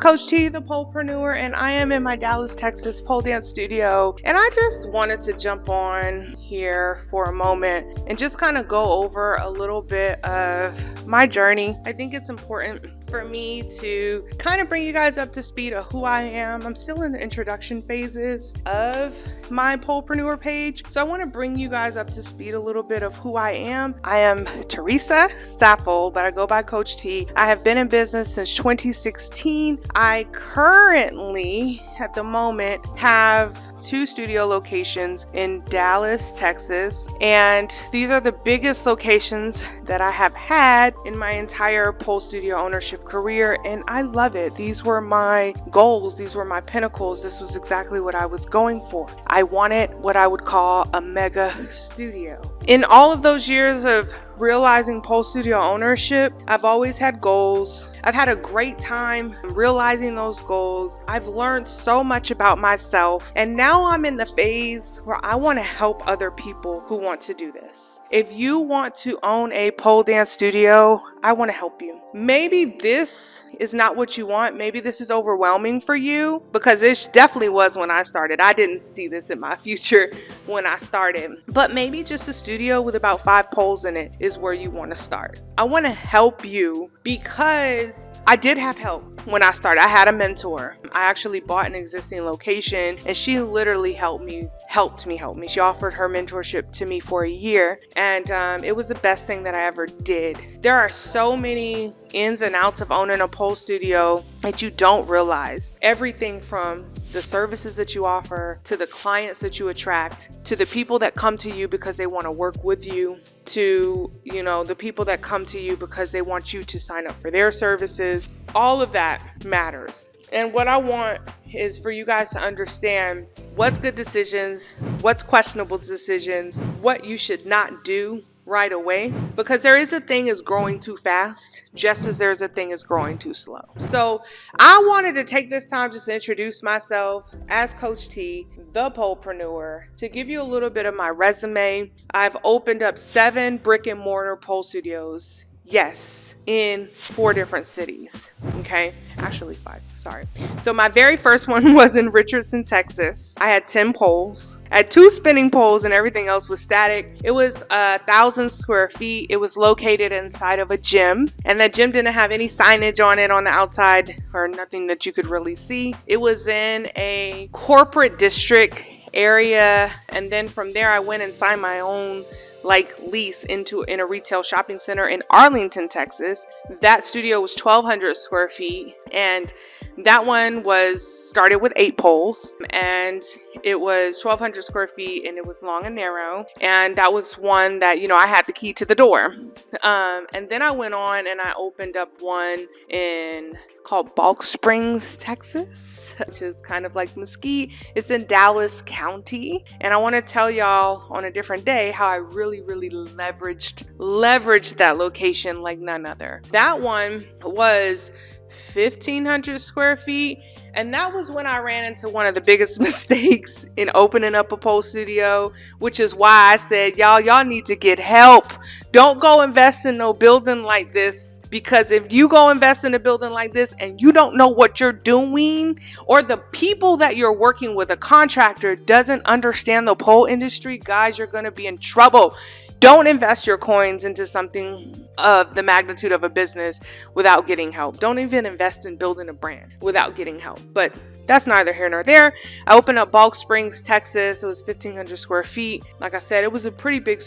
Coach T, the Polepreneur, and I am in my Dallas, Texas pole dance studio. And I just wanted to jump on here for a moment and just kind of go over a little bit of my journey. I think it's important for me to kind of bring you guys up to speed of who I am. I'm still in the introduction phases of my Polepreneur page. So I want to bring you guys up to speed a little bit of who I am. I am Teresa Saffold, but I go by Coach T. I have been in business since 2016. I currently, at the moment, have 2 studio locations in Dallas, Texas. And these are the biggest locations that I have had in my entire pole studio ownership career, and I love it. These were my goals. These were my pinnacles. This was exactly what I was going for. I wanted what I would call a mega studio. In all of those years of realizing pole studio ownership, I've always had goals. I've had a great time realizing those goals. I've learned so much about myself, and now I'm in the phase where I want to help other people who want to do this. If you want to own a pole dance studio, I want to help you. Maybe this is not what you want. Maybe this is overwhelming for you, because it definitely was when I started. I didn't see this in my future when I started, but maybe just a studio with about 5 poles in it is where you want to start. I want to help you because I did have help when I started. I had a mentor. I actually bought an existing location, and she literally helped me. She offered her mentorship to me for a year, and it was the best thing that I ever did. There are so many ins and outs of owning a pole studio that you don't realize. Everything from the services that you offer, to the clients that you attract, to the people that come to you because they want to work with you, to, the people that come to you because they want you to sign up for their services. All of that matters. And what I want is for you guys to understand what's good decisions, what's questionable decisions, what you should not do right away, because there is a thing as growing too fast, just as there's a thing as growing too slow. So I wanted to take this time just to introduce myself as Coach T, the Polepreneur, to give you a little bit of my resume. I've opened up 7 brick-and-mortar pole studios. Yes, in 4 different cities. Okay, actually 5. Sorry. So my very first one was in Richardson, Texas. I had 10 poles. I had 2 spinning poles, and everything else was static. It was 1,000 square feet. It was located inside of a gym, and that gym didn't have any signage on it on the outside, or nothing that you could really see. It was in a corporate district area, and then from there I went and signed my own lease in a retail shopping center in Arlington, Texas. That studio was 1,200 square feet, and that one was started with 8 poles, and it was 1,200 square feet, and it was long and narrow. And that was one that, I had the key to the door. And then I went on and I opened up one called Balk Springs, Texas, which is kind of like Mesquite. It's in Dallas County. And I want to tell y'all on a different day how I really leveraged that location like none other. That one was 1,500 square feet. And that was when I ran into one of the biggest mistakes in opening up a pole studio, which is why I said, y'all need to get help. Don't go invest in no building like this. Because if you go invest in a building like this and you don't know what you're doing, or the people that you're working with, a contractor, doesn't understand the pole industry, guys, you're going to be in trouble. Don't invest your coins into something of the magnitude of a business without getting help. Don't even invest in building a brand without getting help. But that's neither here nor there. I opened up Balk Springs, Texas. It was 1,500 square feet. Like I said, it was really big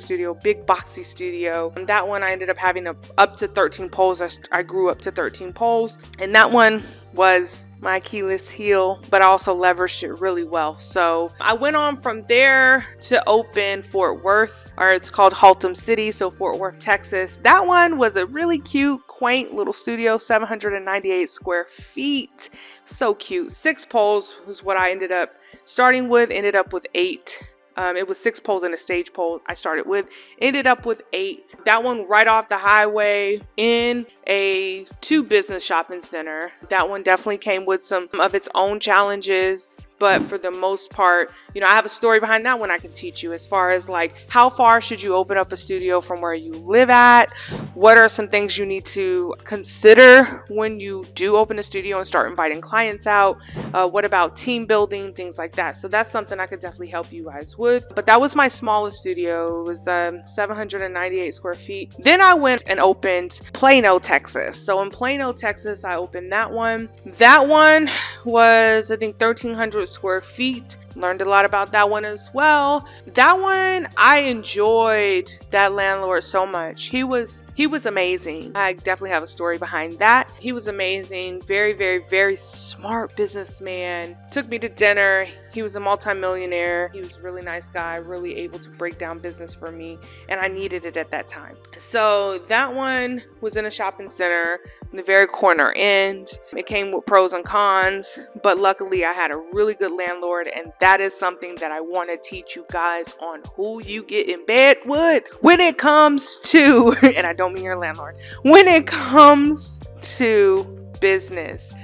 studio, big boxy studio. And that one I ended up having up to 13 poles. I grew up to 13 poles. And that one was my Achilles heel, but I also leveraged it really well. So I went on from there to open Fort Worth, or it's called Haltom City, so Fort Worth, Texas. That one was a really cute, quaint little studio, 798 square feet. So cute. 6 poles was what I ended up starting with, ended up with 8. It was 6 poles and a stage pole I started with. Ended up with 8. That one right off the highway in a 2 business shopping center. That one definitely came with some of its own challenges. but for the most part, I have a story behind that one I can teach you, as far as like how far should you open up a studio from where you live at? What are some things you need to consider when you do open a studio and start inviting clients out? What about team building, things like that? So that's something I could definitely help you guys with. But that was my smallest studio. It was 798 square feet. Then I went and opened Plano, Texas. So in Plano, Texas, I opened that one. That one was, I think, 1,300 square feet. Learned a lot about that one as well. That one, I enjoyed that landlord so much. He was amazing. I definitely have a story behind that. He was amazing. Very, very, very smart businessman. Took me to dinner. He was a multimillionaire. He was a really nice guy, really able to break down business for me, and I needed it at that time. So that one was in a shopping center in the very corner end. It came with pros and cons, but luckily I had a really good landlord, and that is something that I want to teach you guys on who you get in bed with when it comes to, and I don't mean your landlord, when it comes to business.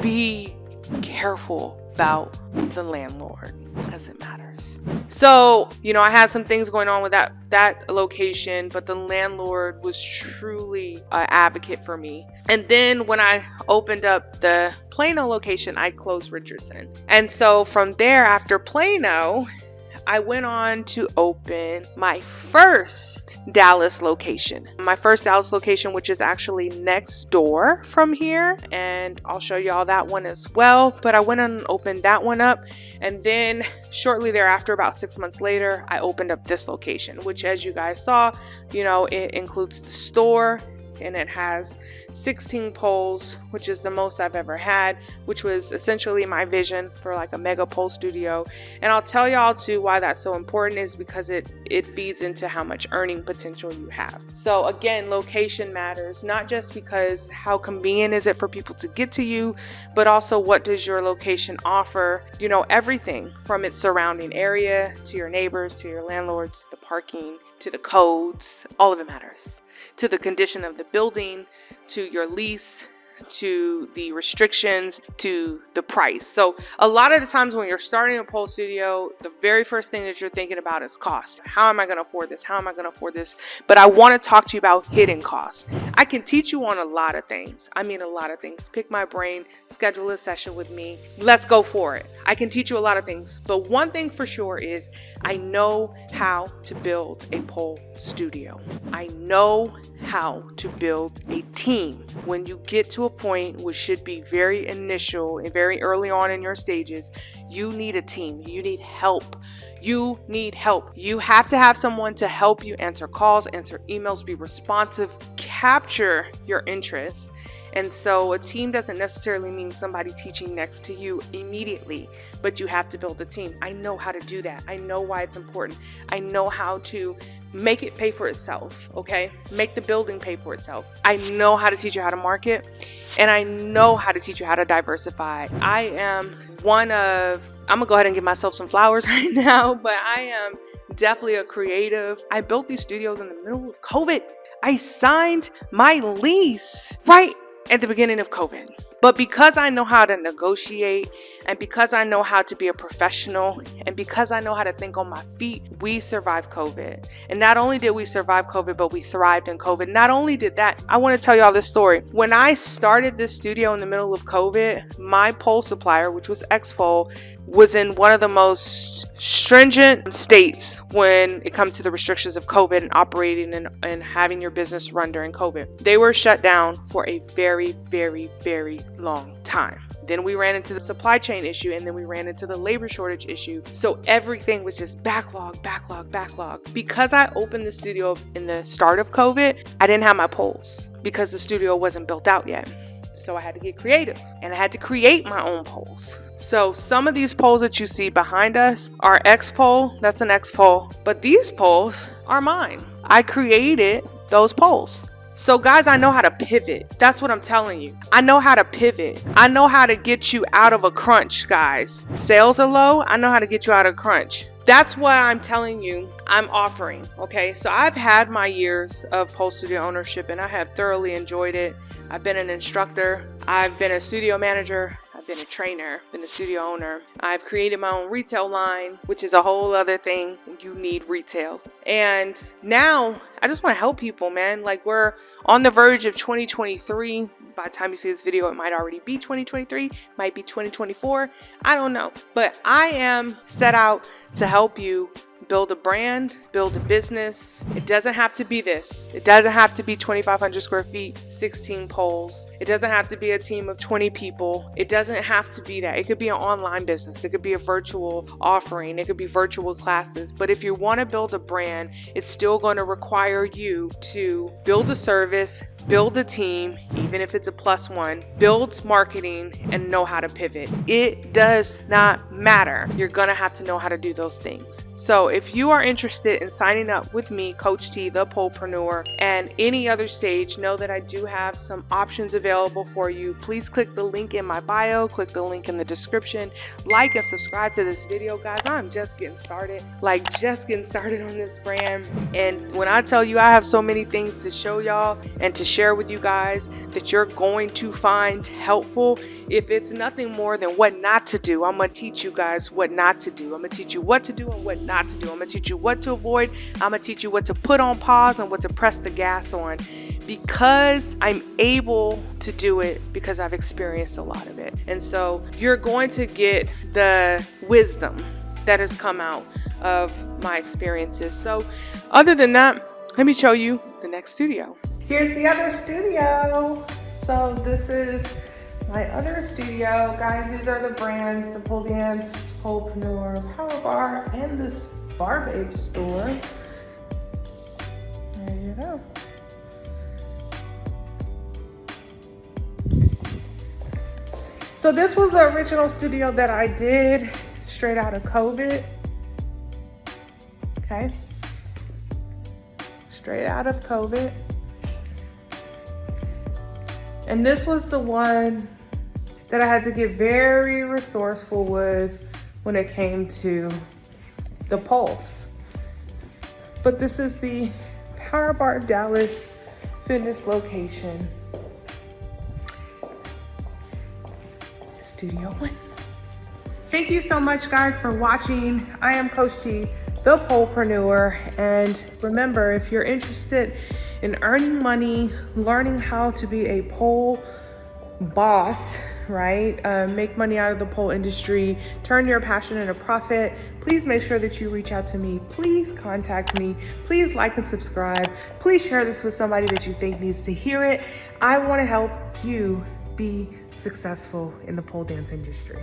Be careful about the landlord, because it matters. So, I had some things going on with that location, but the landlord was truly an advocate for me. And then when I opened up the Plano location, I closed Richardson. And so from there, after Plano, I went on to open my first Dallas location. My first Dallas location, which is actually next door from here. And I'll show you all that one as well. But I went and opened that one up. And then shortly thereafter, about 6 months later, I opened up this location, which, as you guys saw, it includes the store. And it has 16 poles, which is the most I've ever had, which was essentially my vision for like a mega pole studio. And I'll tell y'all too why that's so important, is because it feeds into how much earning potential you have. So again, location matters, not just because how convenient is it for people to get to you, but also what does your location offer? Everything from its surrounding area to your neighbors, to your landlords, to the parking, to the codes, all of it matters. To the condition of the building, to your lease, to the restrictions, to the price. So a lot of the times when you're starting a pole studio, the very first thing that you're thinking about is cost. How am I going to afford this? How am I going to afford this? But I want to talk to you about hidden costs. I can teach you on a lot of things. I mean, a lot of things. Pick my brain, schedule a session with me. Let's go for it. I can teach you a lot of things. But one thing for sure is I know how to build a pole studio. I know how to build a team. When you get to a point which should be very initial and very early on in your stages, you need a team. You need help. You need help. You have to have someone to help you answer calls, answer emails, be responsive, capture your interests. And so a team doesn't necessarily mean somebody teaching next to you immediately, but you have to build a team. I know how to do that. I know why it's important. I know how to make it pay for itself, okay? Make the building pay for itself. I know how to teach you how to market, and I know how to teach you how to diversify. I'm gonna go ahead and give myself some flowers right now, but I am definitely a creative. I built these studios in the middle of COVID. I signed my lease right at the beginning of COVID. But because I know how to negotiate, and because I know how to be a professional, and because I know how to think on my feet, we survived COVID. And not only did we survive COVID, but we thrived in COVID. Not only did that, I want to tell y'all this story. When I started this studio in the middle of COVID, my pole supplier, which was X-Pole, was in one of the most stringent states when it comes to the restrictions of COVID and operating and having your business run during COVID. They were shut down for a very, very, very long time. Then we ran into the supply chain issue, and then we ran into the labor shortage issue. So everything was just backlog. Because I opened the studio in the start of COVID, I didn't have my poles because the studio wasn't built out yet. So I had to get creative, and I had to create my own poles. So some of these poles that you see behind us are X-Pole. That's an X-Pole. But these poles are mine. I created those poles. So guys, I know how to pivot. That's what I'm telling you. I know how to pivot. I know how to get you out of a crunch, guys. Sales are low. I know how to get you out of a crunch. That's what I'm telling you I'm offering, okay? So I've had my years of pole studio ownership, and I have thoroughly enjoyed it. I've been an instructor. I've been a studio manager. I've I've been a trainer, been a studio owner. I've created my own retail line, which is a whole other thing. You need retail. And now I just want to help people, man. Like, we're on the verge of 2023. By the time you see this video, it might already be 2023, might be 2024. I don't know. But I am set out to help you build a brand, build a business. It doesn't have to be this. It doesn't have to be 2,500 square feet, 16 poles. It doesn't have to be a team of 20 people. It doesn't have to be that. It could be an online business. It could be a virtual offering. It could be virtual classes. But if you want to build a brand, it's still going to require you to build a service, build a team, even if it's a +1, build marketing, and know how to pivot. It does not matter. You're going to have to know how to do those things. So if you are interested in signing up with me, Coach T, the Polepreneur, and any other stage, know that I do have some options available for you. Please click the link in my bio, click the link in the description, like and subscribe to this video, guys. I'm just getting started, just getting started on this brand. And when I tell you I have so many things to show y'all and to share with you guys that you're going to find helpful, if it's nothing more than what not to do, I'm going to teach you guys what not to do. I'm going to teach you what to do and what not to do. I'm going to teach you what to avoid. I'm going to teach you what to put on pause and what to press the gas on, because I'm able to do it because I've experienced a lot of it. And so you're going to get the wisdom that has come out of my experiences. So other than that, let me show you the next studio. Here's the other studio. So this is my other studio. Guys, these are the brands: the Pole Dance, Polepreneur, Power Bar, and this Bar Babe store. There you go. So this was the original studio that I did straight out of COVID. Okay. Straight out of COVID. And this was the one that I had to get very resourceful with when it came to the poles. But this is the Power Bar Dallas fitness location. Studio 1. Thank you so much, guys, for watching. I am Coach T, the Polepreneur. And remember, if you're interested in earning money, learning how to be a pole boss, right? Make money out of the pole industry, turn your passion into profit, please make sure that you reach out to me. Please contact me. Please like and subscribe. Please share this with somebody that you think needs to hear it. I want to help you be successful in the pole dance industry.